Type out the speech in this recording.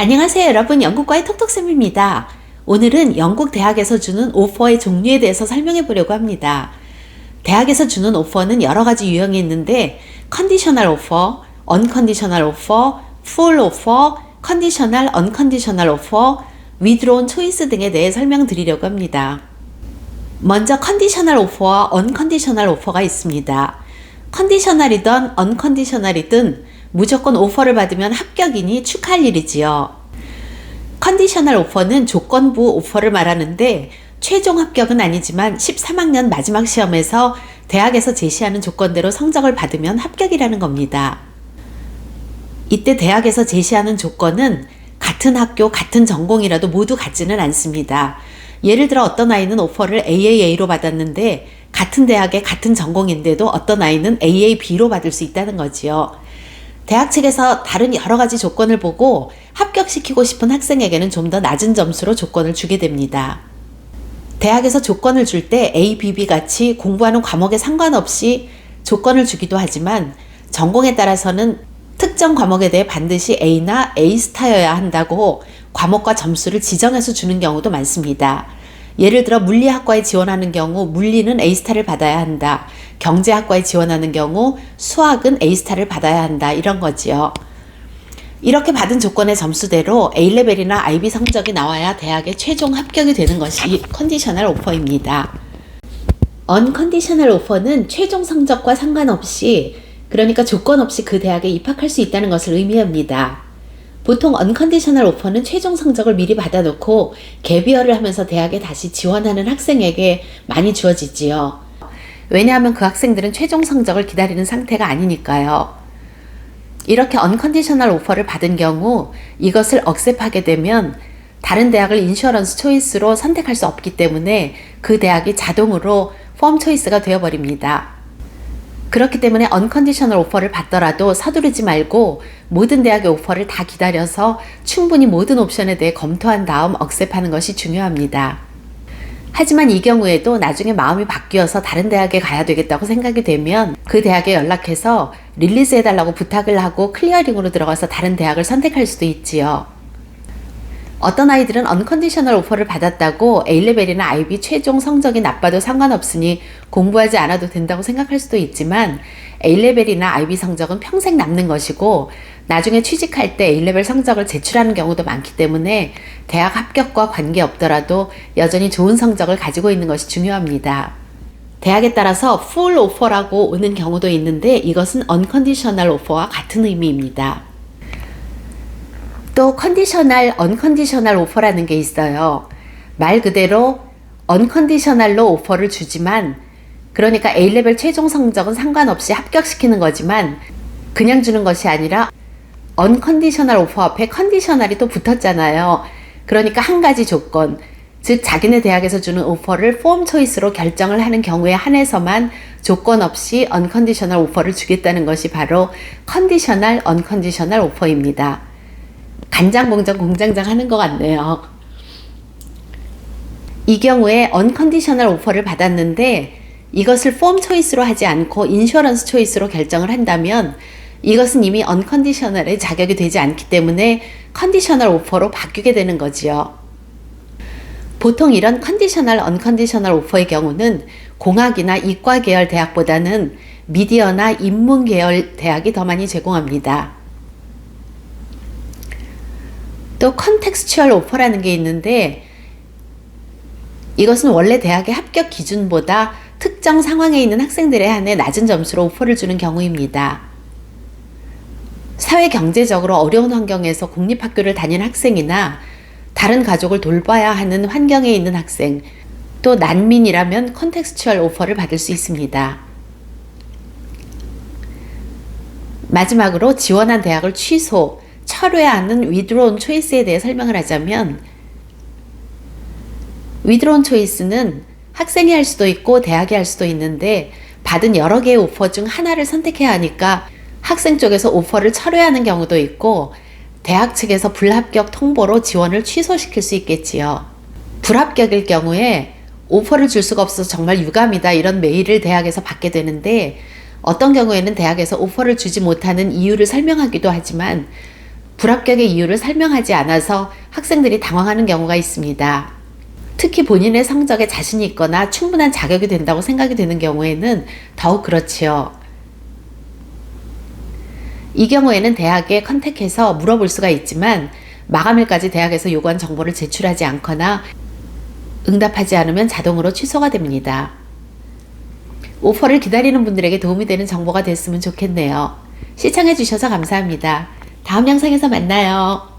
안녕하세요 여러분, 영국과의 톡톡쌤입니다. 오늘은 영국 대학에서 주는 오퍼의 종류에 대해서 설명해 보려고 합니다. 대학에서 주는 오퍼는 여러 가지 유형이 있는데 컨디셔널 오퍼, 언컨디셔널 오퍼, 풀 오퍼, 컨디셔널, 언컨디셔널 오퍼, 위드로운 초이스 등에 대해 설명드리려고 합니다. 먼저 컨디셔널 오퍼와 언컨디셔널 오퍼가 있습니다. 컨디셔널이든 언컨디셔널이든 무조건 오퍼를 받으면 합격이니 축하할 일이지요. 컨디셔널 오퍼는 조건부 오퍼를 말하는데 최종 합격은 아니지만 13학년 마지막 시험에서 대학에서 제시하는 조건대로 성적을 받으면 합격이라는 겁니다. 이때 대학에서 제시하는 조건은 같은 학교, 같은 전공이라도 모두 같지는 않습니다. 예를 들어 어떤 아이는 오퍼를 AAA로 받았는데 같은 대학의 같은 전공인데도 어떤 아이는 AAB로 받을 수 있다는 거지요. 대학 측에서 다른 여러 가지 조건을 보고 합격시키고 싶은 학생에게는 좀 더 낮은 점수로 조건을 주게 됩니다. 대학에서 조건을 줄 때 A, B, B 같이 공부하는 과목에 상관없이 조건을 주기도 하지만 전공에 따라서는 특정 과목에 대해 반드시 A나 A스타여야 한다고 과목과 점수를 지정해서 주는 경우도 많습니다. 예를 들어 물리학과에 지원하는 경우 물리는 A스타를 받아야 한다. 경제학과에 지원하는 경우 수학은 A스타를 받아야 한다. 이런 거지요. 이렇게 받은 조건의 점수대로 A레벨이나 IB 성적이 나와야 대학에 최종 합격이 되는 것이 컨디셔널 오퍼입니다. 언컨디셔널 오퍼는 최종 성적과 상관없이, 그러니까 조건 없이 그 대학에 입학할 수 있다는 것을 의미합니다. 보통 언컨디셔널 오퍼는 최종 성적을 미리 받아놓고 갭이어를 하면서 대학에 다시 지원하는 학생에게 많이 주어지지요. 왜냐하면 그 학생들은 최종 성적을 기다리는 상태가 아니니까요. 이렇게 언컨디셔널 오퍼를 받은 경우 이것을 억셉하게 되면 다른 대학을 인슈어런스 초이스로 선택할 수 없기 때문에 그 대학이 자동으로 펌 초이스가 되어버립니다. 그렇기 때문에 언컨디셔널 오퍼를 받더라도 서두르지 말고 모든 대학의 오퍼를 다 기다려서 충분히 모든 옵션에 대해 검토한 다음 억셉하는 것이 중요합니다. 하지만 이 경우에도 나중에 마음이 바뀌어서 다른 대학에 가야 되겠다고 생각이 되면 그 대학에 연락해서 릴리즈 해달라고 부탁을 하고 클리어링으로 들어가서 다른 대학을 선택할 수도 있지요. 어떤 아이들은 언컨디셔널 오퍼를 받았다고 A레벨이나 IB 최종 성적이 나빠도 상관없으니 공부하지 않아도 된다고 생각할 수도 있지만 A레벨이나 IB 성적은 평생 남는 것이고 나중에 취직할 때 A레벨 성적을 제출하는 경우도 많기 때문에 대학 합격과 관계없더라도 여전히 좋은 성적을 가지고 있는 것이 중요합니다. 대학에 따라서 full offer라고 오는 경우도 있는데 이것은 unconditional offer와 같은 의미입니다. 또 컨디셔널, 언컨디셔널 오퍼라는 게 있어요. 말 그대로 언컨디셔널로 오퍼를 주지만, 그러니까 A레벨 최종 성적은 상관없이 합격시키는 거지만 그냥 주는 것이 아니라 언컨디셔널 오퍼 앞에 컨디셔널이 또 붙었잖아요. 그러니까 한 가지 조건, 즉 자기네 대학에서 주는 오퍼를 폼 초이스로 결정을 하는 경우에 한해서만 조건 없이 언컨디셔널 오퍼를 주겠다는 것이 바로 컨디셔널, 언컨디셔널 오퍼입니다. 간장공장 공장장 하는 것 같네요. 이 경우에 언컨디셔널 오퍼를 받았는데 이것을 폼 초이스로 하지 않고 인슈어런스 초이스로 결정을 한다면 이것은 이미 언컨디셔널의 자격이 되지 않기 때문에 컨디셔널 오퍼로 바뀌게 되는 거지요. 보통 이런 컨디셔널, 언컨디셔널 오퍼의 경우는 공학이나 이과 계열 대학보다는 미디어나 인문 계열 대학이 더 많이 제공합니다. 또 컨텍스추얼 오퍼라는 게 있는데 이것은 원래 대학의 합격 기준보다 특정 상황에 있는 학생들에 한해 낮은 점수로 오퍼를 주는 경우입니다. 사회 경제적으로 어려운 환경에서 공립학교를 다니는 학생이나 다른 가족을 돌봐야 하는 환경에 있는 학생, 또 난민이라면 컨텍스추얼 오퍼를 받을 수 있습니다. 마지막으로 지원한 대학을 취소, 철회하는 withdrawn choice에 대해 설명을 하자면 withdrawn choice는 학생이 할 수도 있고 대학이 할 수도 있는데 받은 여러 개의 오퍼 중 하나를 선택해야 하니까 학생 쪽에서 오퍼를 철회하는 경우도 있고 대학 측에서 불합격 통보로 지원을 취소시킬 수 있겠지요. 불합격일 경우에 오퍼를 줄 수가 없어서 정말 유감이다 이런 메일을 대학에서 받게 되는데 어떤 경우에는 대학에서 오퍼를 주지 못하는 이유를 설명하기도 하지만 불합격의 이유를 설명하지 않아서 학생들이 당황하는 경우가 있습니다. 특히 본인의 성적에 자신이 있거나 충분한 자격이 된다고 생각이 되는 경우에는 더욱 그렇지요. 이 경우에는 대학에 컨택해서 물어볼 수가 있지만 마감일까지 대학에서 요구한 정보를 제출하지 않거나 응답하지 않으면 자동으로 취소가 됩니다. 오퍼를 기다리는 분들에게 도움이 되는 정보가 됐으면 좋겠네요. 시청해 주셔서 감사합니다. 다음 영상에서 만나요.